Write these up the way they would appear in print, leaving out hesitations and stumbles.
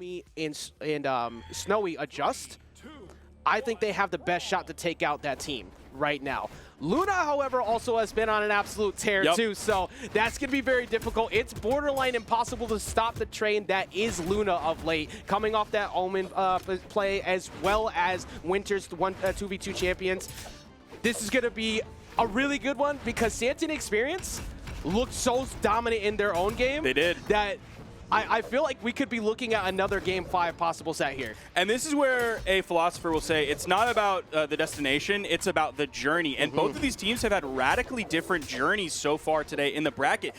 Tommy and Snowy adjust, I think they have the best shot to take out that team right now. Luna, however, also has been on an absolute tear too, so that's going to be very difficult. It's borderline impossible to stop the train that is Luna of late, coming off that Omen play as well as Winter's 2v2 champions. This is going to be a really good one because Santy and Experience looked so dominant in their own game. They did. That I feel like we could be looking at another Game 5 possible set here. And this is where a philosopher will say it's not about the destination, it's about the journey. And both of these teams have had radically different journeys so far today in the bracket.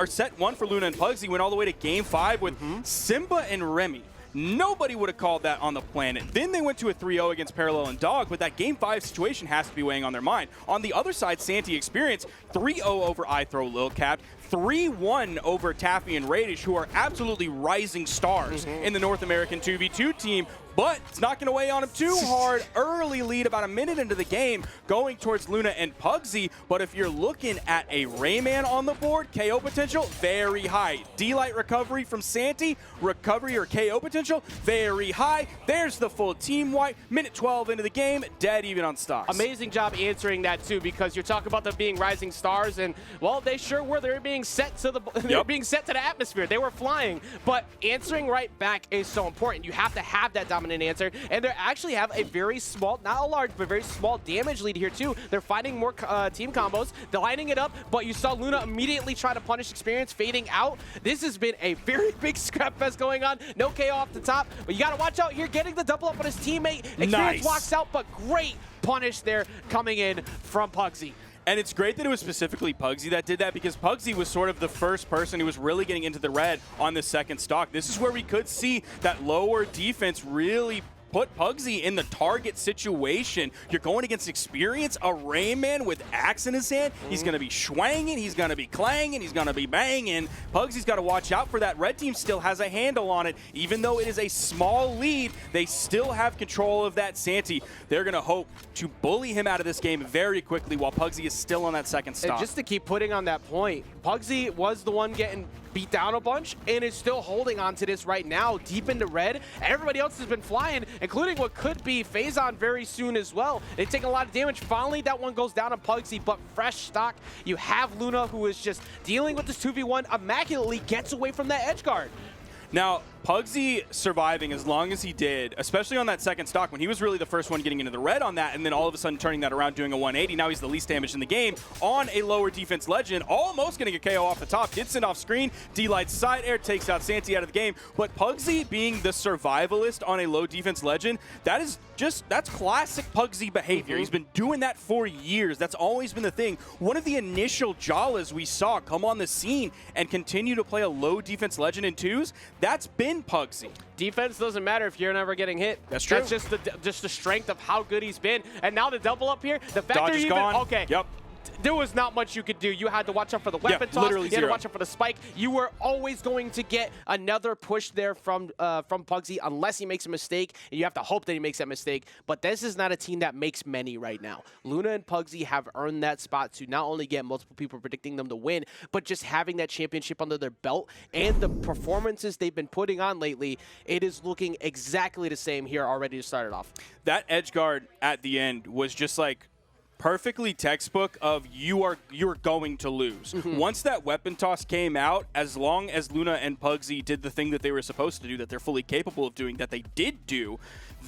Set 1 for Luna and Pugsy went all the way to Game 5 with Simba and Remy. Nobody would have called that on the planet. Then they went to a 3-0 against Parallel and Dog, but that Game 5 situation has to be weighing on their mind. On the other side, Santy Experience, 3-0 over iThrow Lilcap, 3-1 over Taffy and Radish, who are absolutely rising stars in the North American 2v2 team. But it's not going to weigh on him too hard. Early lead about a minute into the game going towards Luna and Pugsy. But if you're looking at a Rayman on the board, KO potential, very high. D-Light recovery from Santy, recovery or KO potential, very high. There's the full team wipe. Minute 12 into the game, dead even on stocks. Amazing job answering that too, because you're talking about them being rising stars, and well, they sure were. They were being set to the being set to the atmosphere. They were flying, but answering right back is so important. You have to have that dominant answer, and they actually have a very small, not a large, but very small damage lead here too. They're finding more team combos, they're lining it up, but you saw Luna immediately try to punish Experience, fading out. This has been a very big scrap fest going on. No KO off the top, but you got to watch out here, getting the double up on his teammate. Experience walks out, but great punish there coming in from Pugsy. And it's great that it was specifically Pugsy that did that, because Pugsy was sort of the first person who was really getting into the red on the second stock. This is where we could see that lower defense really put Pugsy in the target situation. You're going against Experience, a Rayman with axe in his hand. He's going to be swanging, he's going to be clanging, he's going to be banging. Pugsy's got to watch out for that. Red team still has a handle on it. Even though it is a small lead, they still have control of that Santy. They're going to hope to bully him out of this game very quickly while Pugsy is still on that second stop. And just to keep putting on that point, Pugsy was the one getting beat down a bunch and is still holding on to this right now, deep into red. Everybody else has been flying, including what could be Phazon very soon as well. They've taken a lot of damage. Finally, that one goes down on Pugsy, but fresh stock. You have Luna, who is just dealing with this 2v1, immaculately gets away from that edge guard. Now, Pugsy surviving as long as he did, especially on that second stock when he was really the first one getting into the red on that, and then all of a sudden turning that around, doing a 180. Now he's the least damaged in the game on a lower defense legend, almost getting a KO off the top. Gets sent off screen. D-Light's side air takes out Santy out of the game. But Pugsy being the survivalist on a low defense legend, that's classic Pugsy behavior. He's been doing that for years. That's always been the thing. One of the initial Jalas we saw come on the scene and continue to play a low defense legend in twos, that's been Pugsy. Defense doesn't matter if you're never getting hit. That's true. That's just the strength of how good he's been. And now the double up here, the fact Dodge that is even gone. okay. Yep. There was not much you could do. You had to watch out for the weapon toss. Literally you had to zero. watch out for the spike. You were always going to get another push there from Pugsy unless he makes a mistake, and you have to hope that he makes that mistake. But this is not a team that makes many right now. Luna and Pugsy have earned that spot to not only get multiple people predicting them to win, but just having that championship under their belt, and the performances they've been putting on lately, it is looking exactly the same here already to start it off. That edge guard at the end was just like perfectly textbook of you're going to lose. Once that weapon toss came out, as long as Luna and Pugsy did the thing that they were supposed to do, that they're fully capable of doing, that they did do,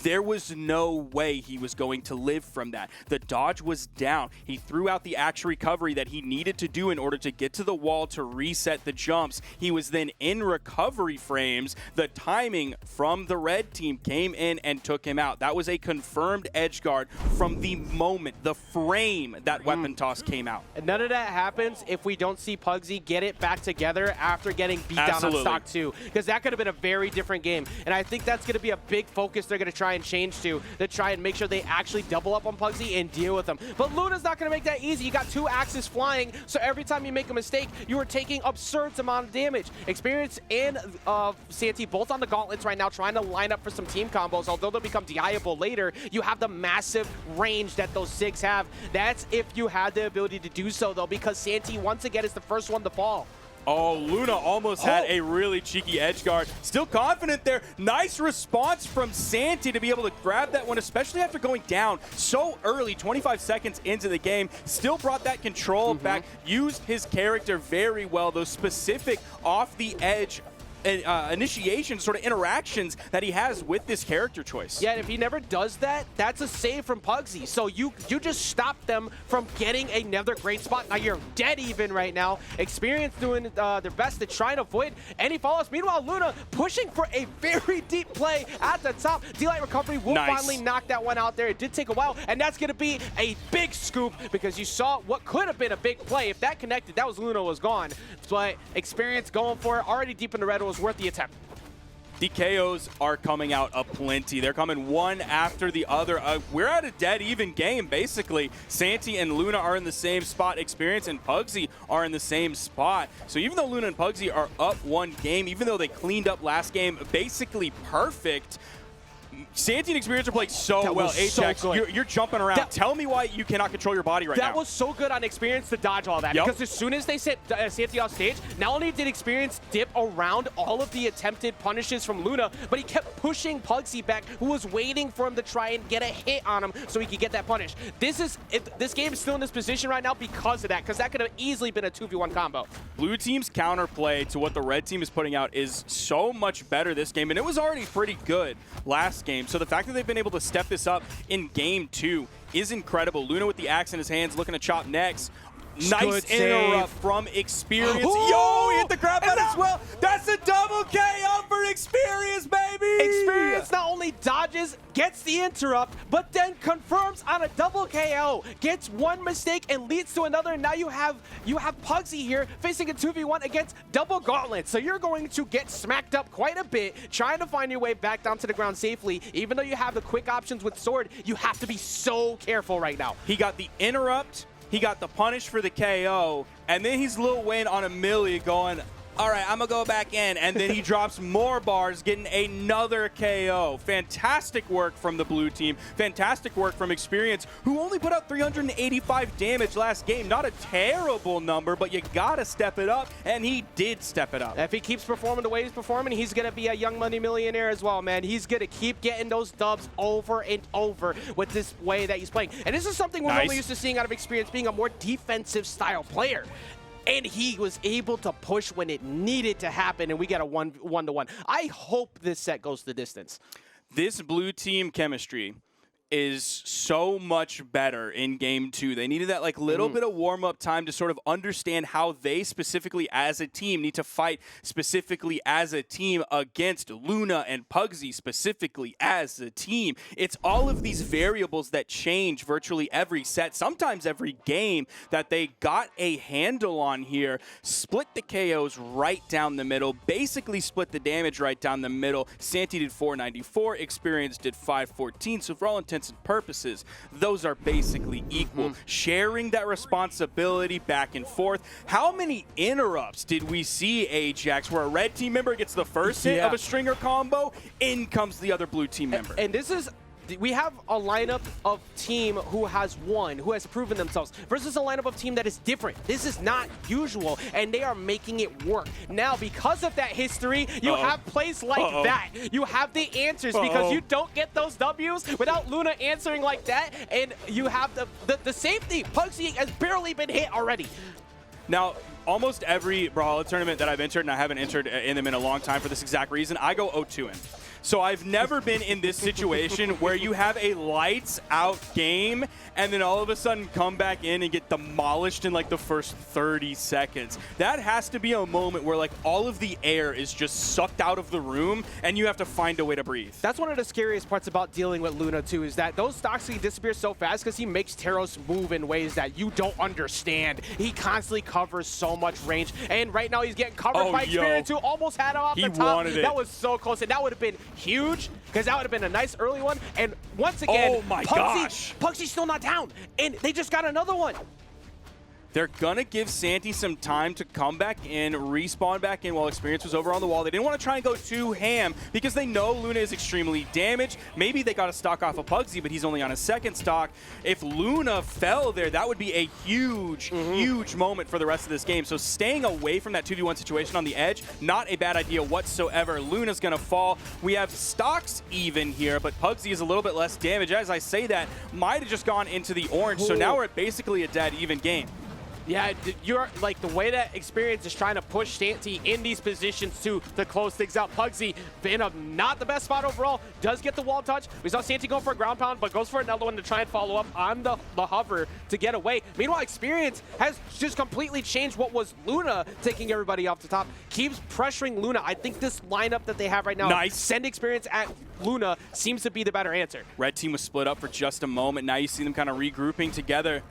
there was no way he was going to live from that. The dodge was down. He threw out the axe recovery that he needed to do in order to get to the wall to reset the jumps. He was then in recovery frames. The timing from the red team came in and took him out. That was a confirmed edge guard from the moment, the frame that weapon toss came out. And none of that happens if we don't see Pugsy get it back together after getting beat down on stock 2, because that could have been a very different game. And I think that's going to be a big focus they're going to try and change to try and make sure they actually double up on Pugsy and deal with them. But Luna's not going to make that easy. You got 2 axes flying, so every time you make a mistake, you are taking absurd amount of damage. Experience and Santy both on the gauntlets right now, trying to line up for some team combos. Although they'll become DIable later, you have the massive range that those Sigs have. That's if you had the ability to do so, though, because Santy, once again, is the first one to fall. Oh, Luna almost had a really cheeky edge guard. Still confident there. Nice response from Santy to be able to grab that one, especially after going down so early, 25 seconds into the game. Still brought that control back, used his character very well. Those specific off the edge initiation sort of interactions that he has with this character choice. Yeah, and if he never does that, that's a save from Pugsy. So you just stop them from getting another great spot. Now you're dead even right now. Experience doing their best to try and avoid any fallouts. Meanwhile, Luna pushing for a very deep play at the top. D-Light recovery will finally knock that one out there. It did take a while, and that's going to be a big scoop because you saw what could have been a big play. If that connected, that was Luna was gone. But Experience going for it, already deep in the red, was worth the attempt. The KOs are coming out aplenty. They're coming one after the other. We're at a dead even game, basically. Santy and Luna are in the same spot. Experience and Pugsy are in the same spot. So even though Luna and Pugsy are up one game, even though they cleaned up last game basically perfect, Santy and Experience are playing so well. Ajax, you're jumping around. Tell me why you cannot control your body right now. That was so good on Experience to dodge all that. Because as soon as they set Santy off stage, not only did Experience dip around all of the attempted punishes from Luna, but he kept pushing Pugsy back, who was waiting for him to try and get a hit on him so he could get that punish. This game is still in this position right now because of that, because that could have easily been a 2v1 combo. Blue team's counterplay to what the red team is putting out is so much better this game, and it was already pretty good last game. So the fact that they've been able to step this up in game 2 is incredible. Luna with the axe in his hands, looking to chop next. Nice interrupt from Experience. Yo, he hit the grab button as well. That's a double KO for Experience, baby! Experience not only dodges, gets the interrupt, but then confirms on a double KO. Gets one mistake and leads to another. And now you have Pugsy here facing a 2v1 against double gauntlet. So you're going to get smacked up quite a bit, trying to find your way back down to the ground safely. Even though you have the quick options with sword, you have to be so careful right now. He got the interrupt. He got the punish for the KO, and then he's Lil Wayne on a milli going, all right, I'm going to go back in, and then he drops more bars, getting another KO. Fantastic work from the blue team. Fantastic work from Experience, who only put out 385 damage last game. Not a terrible number, but you got to step it up, and he did step it up. If he keeps performing the way he's performing, he's going to be a young money millionaire as well, man. He's going to keep getting those dubs over and over with this way that he's playing. And this is something we're only used to seeing out of Experience, being a more defensive style player. And he was able to push when it needed to happen, and we got a one-to-one. I hope this set goes the distance. This blue team chemistry is so much better in game 2. They needed that little bit of warm-up time to sort of understand how they specifically as a team need to fight specifically as a team against Luna and Pugsy specifically as a team. It's all of these variables that change virtually every set, sometimes every game, that they got a handle on here. Split the KOs right down the middle, basically split the damage right down the middle. Santy did 494, Experience did 514, so for all intents and purposes, those are basically equal. Sharing that responsibility back and forth. How many interrupts did we see, Ajax, where a red team member gets the first hit of a stringer combo, in comes the other blue team member? And this is... we have a lineup of team who has won, who has proven themselves, versus a lineup of team that is different. This is not usual, and they are making it work. Now, because of that history, you have plays like that. You have the answers because you don't get those W's without Luna answering like that, and you have the safety. Pugsy has barely been hit already. Now, almost every Brawlhalla tournament that I've entered, and I haven't entered in them in a long time for this exact reason, I go 0-2 in. So I've never been in this situation where you have a lights out game and then all of a sudden come back in and get demolished in the first 30 seconds. That has to be a moment where all of the air is just sucked out of the room and you have to find a way to breathe. That's one of the scariest parts about dealing with Luna too, is that those stocks can disappear so fast because he makes Teros move in ways that you don't understand. He constantly covers so much range, and right now he's getting covered by Experience, who almost had him off the top. He wanted it. That was so close, and that would have been huge because that would have been a nice early one. And once again, oh my gosh, Pugsy's still not down, and they just got another one. They're going to give Santy some time to come back in, respawn back in while Experience was over on the wall. They didn't want to try and go too ham because they know Luna is extremely damaged. Maybe they got a stock off of Pugsy, but he's only on a second stock. If Luna fell there, that would be a huge, huge moment for the rest of this game. So staying away from that 2v1 situation on the edge, not a bad idea whatsoever. Luna's going to fall. We have stocks even here, but Pugsy is a little bit less damage. As I say that, might have just gone into the orange. So now we're at basically a dead even game. Yeah, you're like the way that Experience is trying to push Santy in these positions to close things out. Pugsy in a not the best spot overall, does get the wall touch. We saw Santy go for a ground pound, but goes for another one to try and follow up on the hover to get away. Meanwhile, Experience has just completely changed what was Luna taking everybody off the top. Keeps pressuring Luna. I think this lineup that they have right now, send Experience at Luna, seems to be the better answer. Red team was split up for just a moment. Now you see them kind of regrouping together.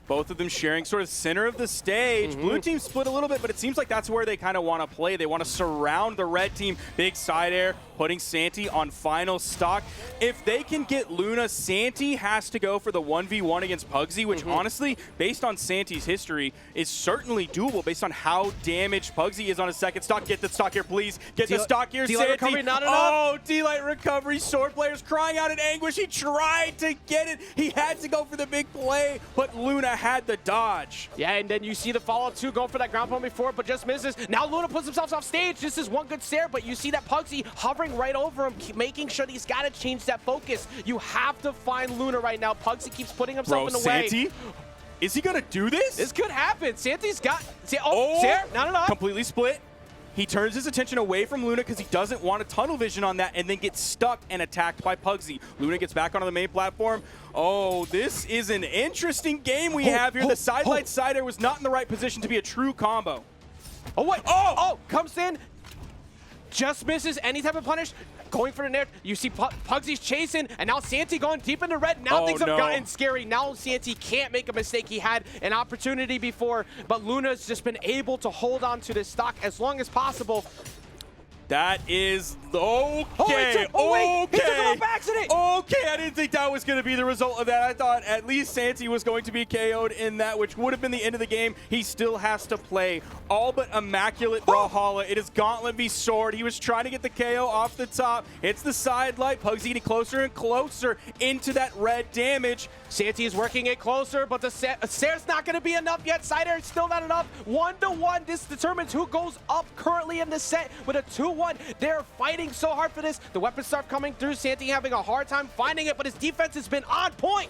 Both of them sharing sort of center of the stage. Blue team split a little bit, but it seems like that's where they kind of want to play. They want to surround the red team. Big side air, putting Santy on final stock. If they can get Luna, Santy has to go for the 1v1 against Pugsy, which honestly, based on Santy's history, is certainly doable based on how damaged Pugsy is on his second stock. Get the stock here, please. Get the stock here, Santy. Recovery, not enough. Oh, D-Light recovery. Sword players crying out in anguish. He tried to get it. He had to go for the big play, but Luna had the dodge. Yeah, and then you see the follow-up too, going for that ground pound before, but just misses. Now Luna puts himself off stage. This is one good stare, but you see that Pugsy hovering right over him, making sure that he's got to change that focus. You have to find Luna right now. Pugsy keeps putting himself in the way. Santy? Is he gonna do this? This could happen. Santy's got... Stare, not enough. Completely split. He turns his attention away from Luna because he doesn't want a tunnel vision on that and then gets stuck and attacked by Pugsy. Luna gets back onto the main platform. Oh, this is an interesting game we have here. The side-light side-air was not in the right position to be a true combo. Oh, wait. Oh, comes in. Just misses any type of punish. Going for the nair. You see Pugsy's chasing, and now Santy going deep into red. Now things have gotten scary. Now Santy can't make a mistake. He had an opportunity before, but Luna's just been able to hold on to this stock as long as possible. That is okay. He took him off accident. Okay, I didn't think that was going to be the result of that. I thought at least Santy was going to be KO'd in that, which would have been the end of the game. He still has to play all but immaculate Brawlhalla. It is Gauntlet v Sword. He was trying to get the KO off the top. It's the side light. Pugsy getting closer and closer into that red damage. Santy is working it closer, but the stair's not going to be enough yet. Side air is still not enough. 1-1. This determines who goes up currently in the set with a 2-1. They're fighting so hard for this. The weapons start coming through. Santy having a hard time finding it, but his defense has been on point.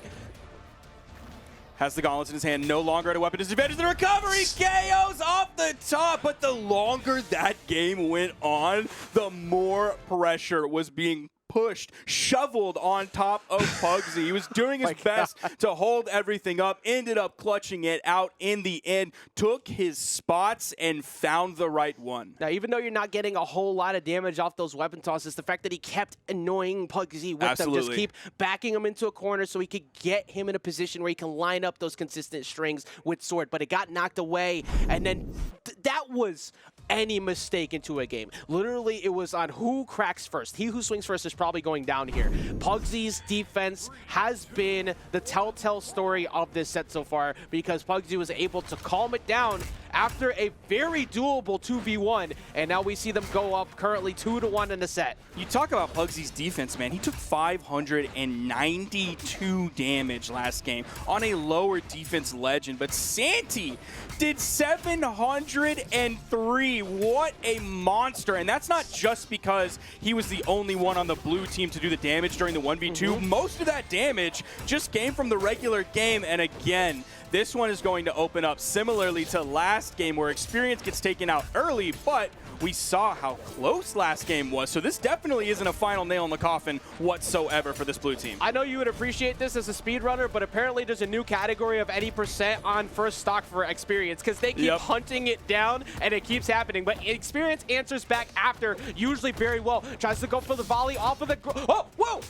Has the gauntlets in his hand, no longer at a weapon disadvantage. The recovery KOs off the top, but the longer that game went on, the more pressure was being pushed, shoveled on top of Pugsy. He was doing his best to hold everything up, ended up clutching it out in the end, took his spots and found the right one. Now, even though you're not getting a whole lot of damage off those weapon tosses, the fact that he kept annoying Pugsy with them, just keep backing him into a corner so he could get him in a position where he can line up those consistent strings with Sword, but it got knocked away, and then that was any mistake into a game. Literally, it was on who cracks first. He who swings first is probably going down here. Pugsy's defense has been the telltale story of this set so far because Pugsy was able to calm it down after a very doable 2v1, and now we see them go up currently 2-1 in the set. You talk about Pugsy's defense, man. He took 592 damage last game on a lower defense legend, but Santy did 703. What a monster. And that's not just because he was the only one on the blue team to do the damage during the 1v2. Most of that damage just came from the regular game, and again, this one is going to open up similarly to last game where Experience gets taken out early, but we saw how close last game was. So this definitely isn't a final nail in the coffin whatsoever for this blue team. I know you would appreciate this as a speedrunner, but apparently there's a new category of any percent on first stock for Experience because they keep hunting it down and it keeps happening. But Experience answers back after, usually very well. Tries to go for the volley off of the... Oh, whoa!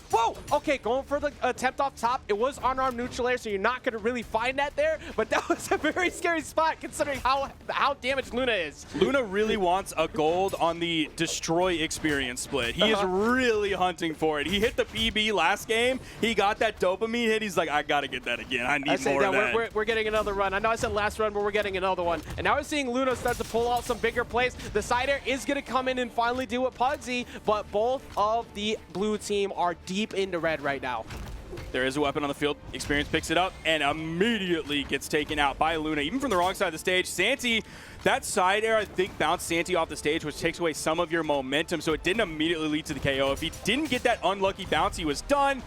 Okay, going for the attempt off top. It was unarmed neutral air, so you're not going to really find that there, but that was a very scary spot considering how how damaged Luna is. Luna really wants a gold on the Destroy experience split. He is really hunting for it. He hit the PB last game. He got that dopamine hit. He's like, I got to get that again. I need more of that. We're getting another run. I know I said last run, but we're getting another one. And now we're seeing Luna start to pull out some bigger plays. The side air is going to come in and finally do it Pugsy, but both of the blue team are deep into red right now. There is a weapon on the field. Experience picks it up and immediately gets taken out by Luna, even from the wrong side of the stage. Santy, that side air, I think, bounced Santy off the stage, which takes away some of your momentum, so it didn't immediately lead to the KO. If he didn't get that unlucky bounce, he was done.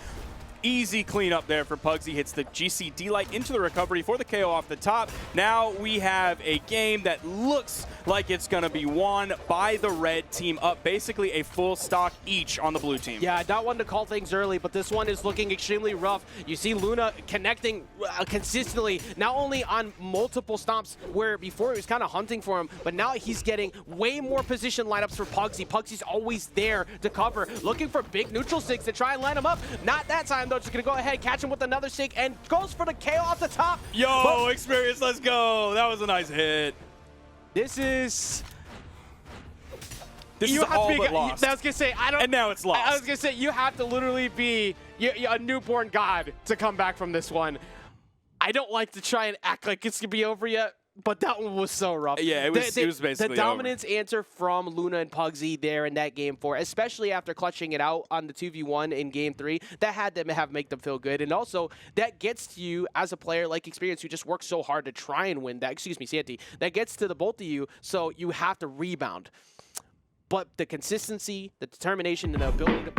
Easy cleanup there for Pugsy. Hits the GCD light into the recovery for the KO off the top. Now we have a game that looks like it's going to be won by the red team, up basically a full stock each on the blue team. Yeah, I don't want to call things early, but this one is looking extremely rough. You see Luna connecting consistently, not only on multiple stomps, where before he was kind of hunting for him, but now he's getting way more position lineups for Pugsy. Pugsy's always there to cover, looking for big neutral sticks to try and line him up. Not that time, though. Just going to go ahead, catch him with another stick, and goes for the KO off the top. Yo, Experience, let's go. That was a nice hit. This is all but lost. I was gonna say and now it's lost. I was gonna say you have to literally be a newborn god to come back from this one. I don't like to try and act like it's gonna be over yet, but that one was so rough. Yeah, it was basically the dominance answer from Luna and Pugsy there in that game 4, especially after clutching it out on the 2v1 in game 3. That had to make them feel good, and also that gets to you as a player like Experience, who just worked so hard to try and win that. Excuse me, Santy. That gets to the both of you, so you have to rebound. But the consistency, the determination, and the ability to